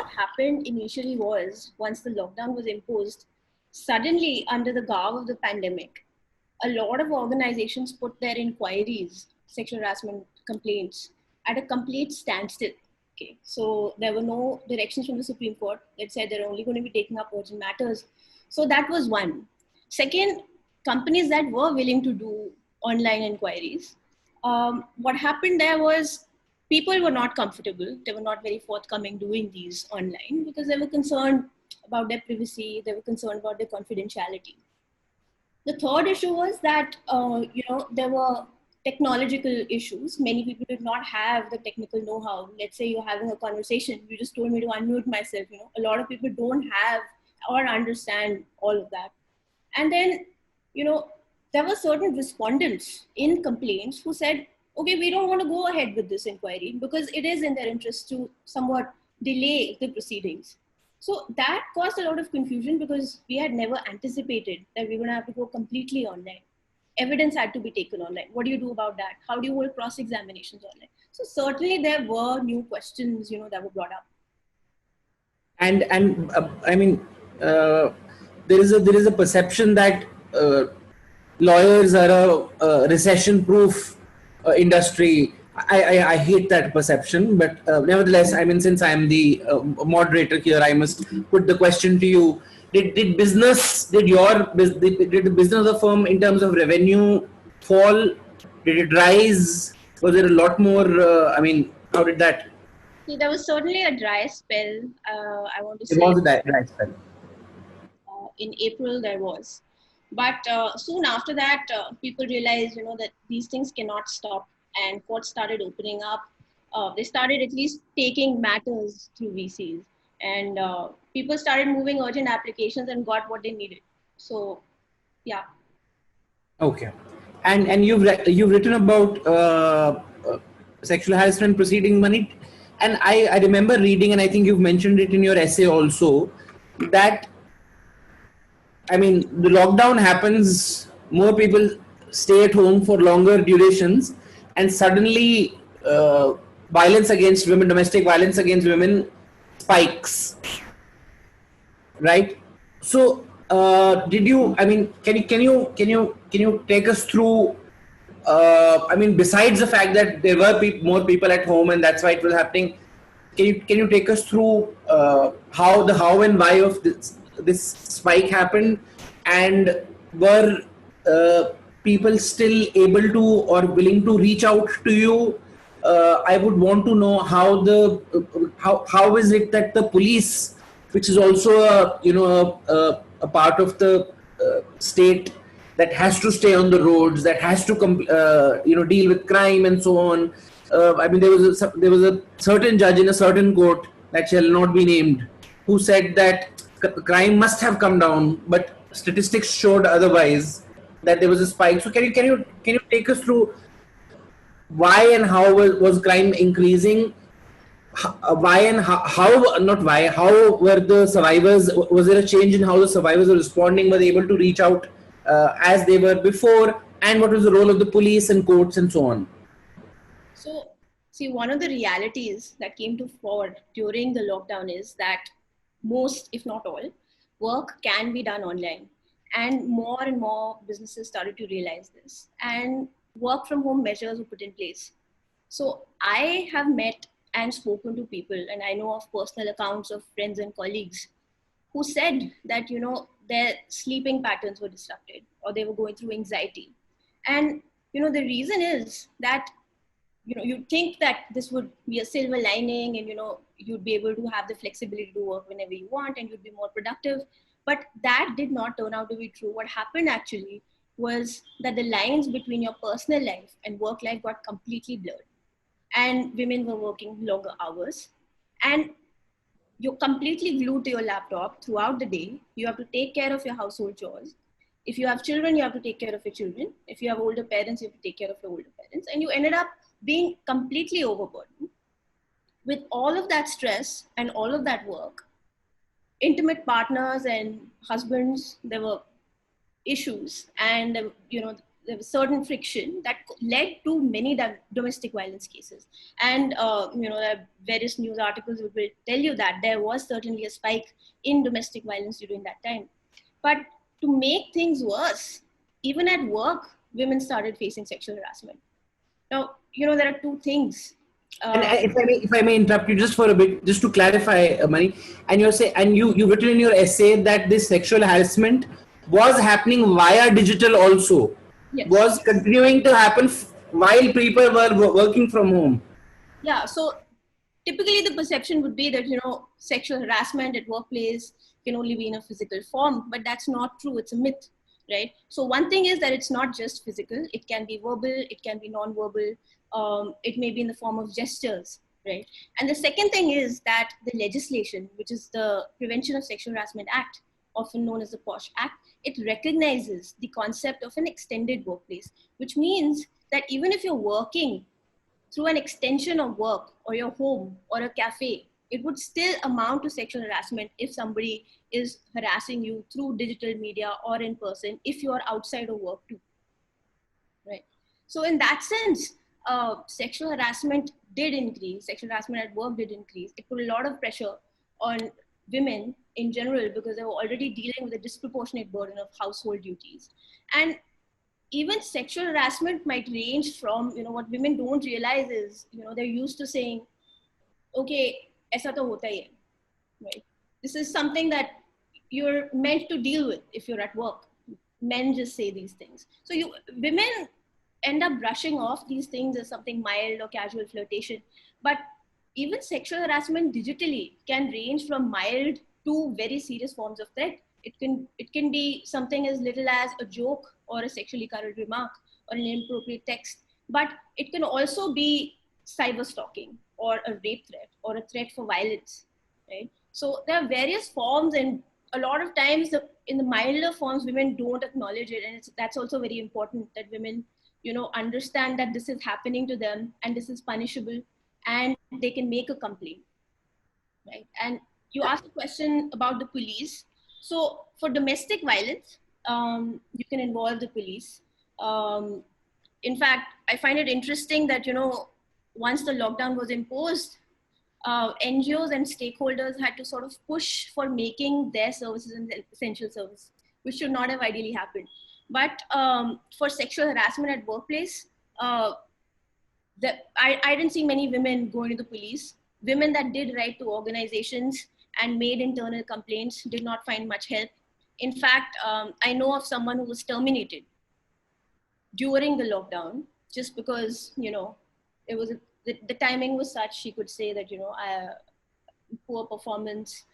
happened initially was, once the lockdown was imposed, suddenly under the garb of the pandemic, a lot of organizations put their inquiries, sexual harassment complaints, at a complete standstill. Okay, so there were no directions from the Supreme Court that said they're only going to be taking up urgent matters. So that was one. Second, companies that were willing to do online inquiries, what happened there was people were not comfortable. They were not very forthcoming doing these online because they were concerned about their privacy. They were concerned about their confidentiality. The third issue was that, there were technological issues. Many people did not have the technical know-how. Let's say you're having a conversation, you just told me to unmute myself. A lot of people don't have or understand all of that. And then, there were certain respondents in complaints who said, okay, we don't want to go ahead with this inquiry because it is in their interest to somewhat delay the proceedings. So that caused a lot of confusion because we had never anticipated that we were going to have to go completely online. Evidence had to be taken online. What do you do about that? How do you hold cross-examinations online? So certainly there were new questions, that were brought up. And I mean, there is a perception that lawyers are a recession-proof industry. I hate that perception, but nevertheless, I mean, since I'm the moderator here, I must put the question to you. Did the business of the firm in terms of revenue fall? Did it rise? Was there a lot more? I mean, how did that? See, there was certainly a dry spell. I want to say. It was a dry spell. In April there was. But soon after that, people realized, that these things cannot stop, and courts started opening up. They started at least taking matters through VCs, and people started moving urgent applications and got what they needed. So, yeah. Okay, and you've written about sexual harassment proceeding money, and I remember reading, and I think you've mentioned it in your essay also, that I mean, the lockdown happens, more people stay at home for longer durations, and suddenly violence against women, domestic violence against women spikes, right? So, did you? I mean, can you take us through? I mean, besides the fact that there were more people at home, and that's why it was happening. Can you take us through how and why of this spike happened, and were people still able to or willing to reach out to you? I would want to know how is it that the police, which is also a part of the state that has to stay on the roads, that has to deal with crime and so on. I mean, there was a certain judge in a certain court that shall not be named, who said that crime must have come down, but statistics showed otherwise, that there was a spike. So can you take us through why and how was crime increasing? Why and how not why? How were the survivors? Was there a change in how the survivors were responding? Were they able to reach out as they were before? And what was the role of the police and courts and so on? So, see, one of the realities that came to fore during the lockdown is that most, if not all, work can be done online. And more businesses started to realize this. And work from home measures were put in place. So I have met and spoken to people, and I know of personal accounts of friends and colleagues who said that, their sleeping patterns were disrupted or they were going through anxiety. And, the reason is that you'd think that this would be a silver lining and, you'd be able to have the flexibility to work whenever you want and you'd be more productive. But that did not turn out to be true. What happened actually was that the lines between your personal life and work life got completely blurred. And women were working longer hours. And you're completely glued to your laptop throughout the day. You have to take care of your household chores. If you have children, you have to take care of your children. If you have older parents, you have to take care of your older parents. And you ended up being completely overburdened with all of that stress and all of that work. Intimate partners and husbands, there were issues, and the there was certain friction that led to many domestic violence cases. And there are various news articles which will tell you that there was certainly a spike in domestic violence during that time. But to make things worse, even at work, women started facing sexual harassment. Now, there are two things. And if I may interrupt you just for a bit, just to clarify, Mani, and you've written in your essay that this sexual harassment was happening via digital also, Yes. Was continuing to happen while people were working from home. Yeah, so typically the perception would be that, sexual harassment at workplace can only be in a physical form, but that's not true. It's a myth, right? So one thing is that it's not just physical. It can be verbal, it can be non-verbal, it may be in the form of gestures, right? And the second thing is that the legislation, which is the Prevention of Sexual Harassment Act, often known as the POSH Act, it recognizes the concept of an extended workplace, which means that even if you're working through an extension of work or your home or a cafe, it would still amount to sexual harassment if somebody is harassing you through digital media or in person if you are outside of work too, right? So in that sense, sexual harassment did increase, sexual harassment at work did increase. It put a lot of pressure on women in general because they were already dealing with a disproportionate burden of household duties. And even sexual harassment might range from, what women don't realize is, they're used to saying, okay, aisa to hota hi hai, right? This is something that you're meant to deal with if you're at work. Men just say these things. So women end up brushing off these things as something mild or casual flirtation. But even sexual harassment digitally can range from mild to very serious forms of threat. It can be something as little as a joke or a sexually colored remark or an inappropriate text, but it can also be cyber stalking or a rape threat or a threat for violence, right? So there are various forms, and a lot of times in the milder forms, women don't acknowledge it, and that's also very important that women, understand that this is happening to them and this is punishable, and they can make a complaint, right? And you asked a question about the police. So for domestic violence, you can involve the police. In fact, I find it interesting that, once the lockdown was imposed, NGOs and stakeholders had to sort of push for making their services an essential service, which should not have ideally happened. But for sexual harassment at workplace, I didn't see many women going to the police. Women that did write to organizations and made internal complaints did not find much help. In fact, I know of someone who was terminated during the lockdown just because, it was the timing was such. She could say that, poor performance,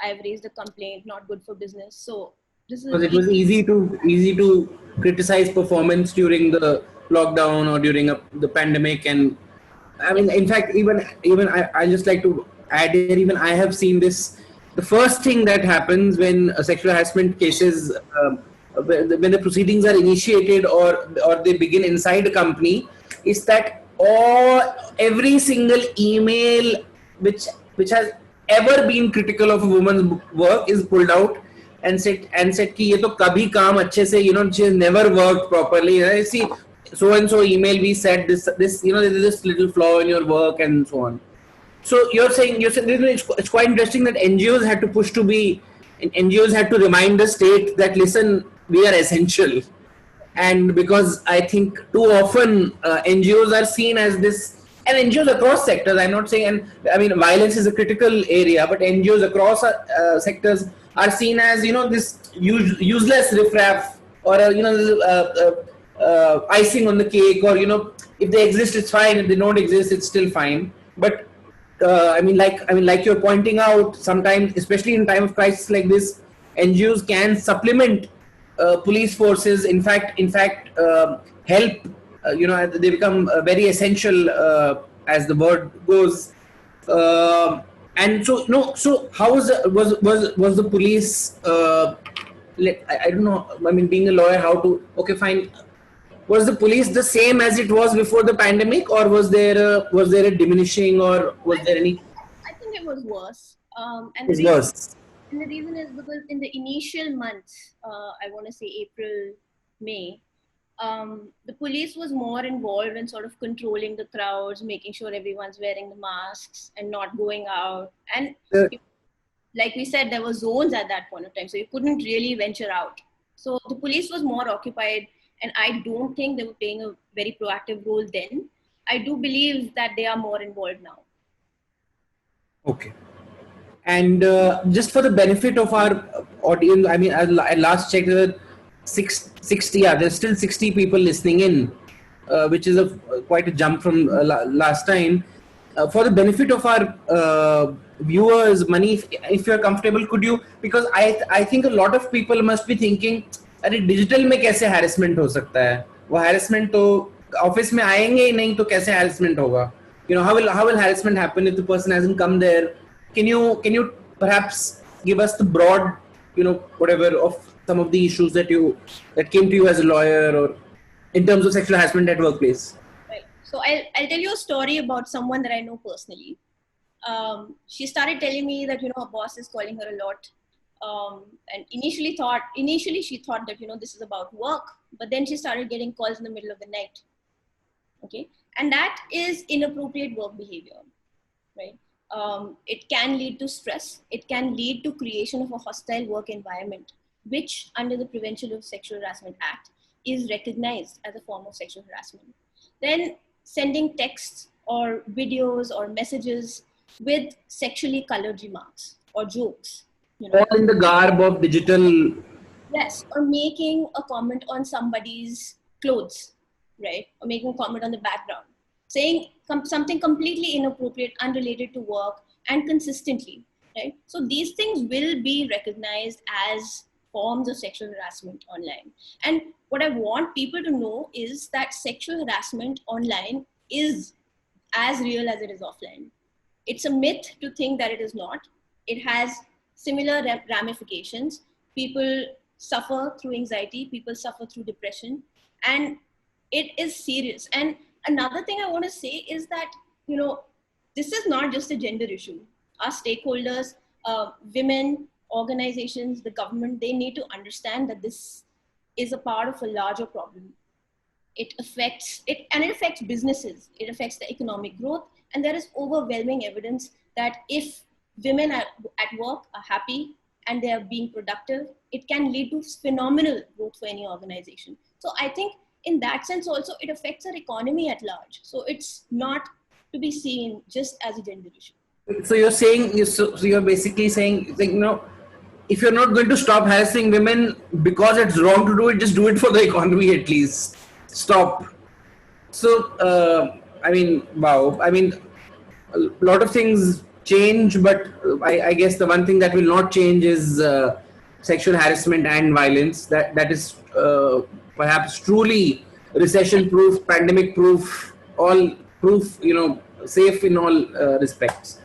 I've raised a complaint, not good for business. So this is because it was easy to criticize performance during the lockdown or during the pandemic. And I mean, in fact, even I just like to add here, even I have seen this. The first thing that happens when sexual harassment cases, when the proceedings are initiated or they begin inside a company, is that every single email which has ever been critical of a woman's work is pulled out and said कि ये तो कभी काम अच्छे से, she has never worked properly. I see so and so email, we said this there's this little flaw in your work and so on. So you're saying it's quite interesting that NGOs had to push to be, NGOs had to remind the state that listen, we are essential. And because I think too often NGOs are seen as this, and NGOs across sectors, I'm not saying, and I mean violence is a critical area, but NGOs across sectors are seen as this useless riffraff, or icing on the cake, or if they exist it's fine, if they don't exist it's still fine. But like you're pointing out, sometimes, especially in time of crisis like this, NGOs can supplement police forces. In fact, help. They become very essential, as the word goes. And so, no. So, how was the police? I don't know. I mean, being a lawyer, how to? Okay, fine. Was the police the same as it was before the pandemic, or was there a diminishing, or was there any? I think it was worse. And the reason is because in the initial months, I want to say April, May, The police was more involved in sort of controlling the crowds, making sure everyone's wearing the masks and not going out. And like we said, there were zones at that point of time, so you couldn't really venture out. So the police was more occupied, and I don't think they were playing a very proactive role then. I do believe that they are more involved now. Okay. And just for the benefit of our audience, I mean, I last checked, there were 60, yeah, there's still 60 people listening in, which is quite a jump from last time. For the benefit of our viewers, Mani, if you're comfortable, could you, because I think a lot of people must be thinking, अरे digital में कैसे harassment हो सकता है, वो harassment तो office में आएंगे ही नहीं तो कैसे harassment होगा, you know, how will harassment happen if the person hasn't come there? Can you perhaps give us the broad, you know, whatever of some of the issues that came to you as a lawyer or in terms of sexual harassment at workplace? Right. So I'll tell you a story about someone that I know personally. She started telling me that, you know, her boss is calling her a lot. And initially she thought that, you know, this is about work, but then she started getting calls in the middle of the night. Okay. And that is inappropriate work behavior, right? It can lead to stress. It can lead to creation of a hostile work environment, which under the Prevention of Sexual Harassment Act is recognized as a form of sexual harassment. Then sending texts or videos or messages with sexually colored remarks or jokes. You know, all in the garb of digital. Yes, or making a comment on somebody's clothes, right? Or making a comment on the background, saying something completely inappropriate, unrelated to work, and consistently, right? So these things will be recognized as forms of sexual harassment online. And what I want people to know is that sexual harassment online is as real as it is offline. It's a myth to think that it is not. It has similar ramifications. People suffer through anxiety, people suffer through depression, and it is serious. And another thing I want to say is that, you know, this is not just a gender issue. Our stakeholders, women, organizations, the government, they need to understand that this is a part of a larger problem. It affects businesses, it affects the economic growth, and there is overwhelming evidence that if women at work are happy and they are being productive, it can lead to phenomenal growth for any organization. So I think in that sense also it affects our economy at large. So it's not to be seen just as a gender issue. So you're saying, so you're basically saying, you know, if you're not going to stop harassing women because it's wrong to do it, just do it for the economy at least. Stop. So, I mean, wow. I mean, a lot of things change, but I guess the one thing that will not change is sexual harassment and violence. That is perhaps truly recession-proof, pandemic-proof, all proof, you know, safe in all respects.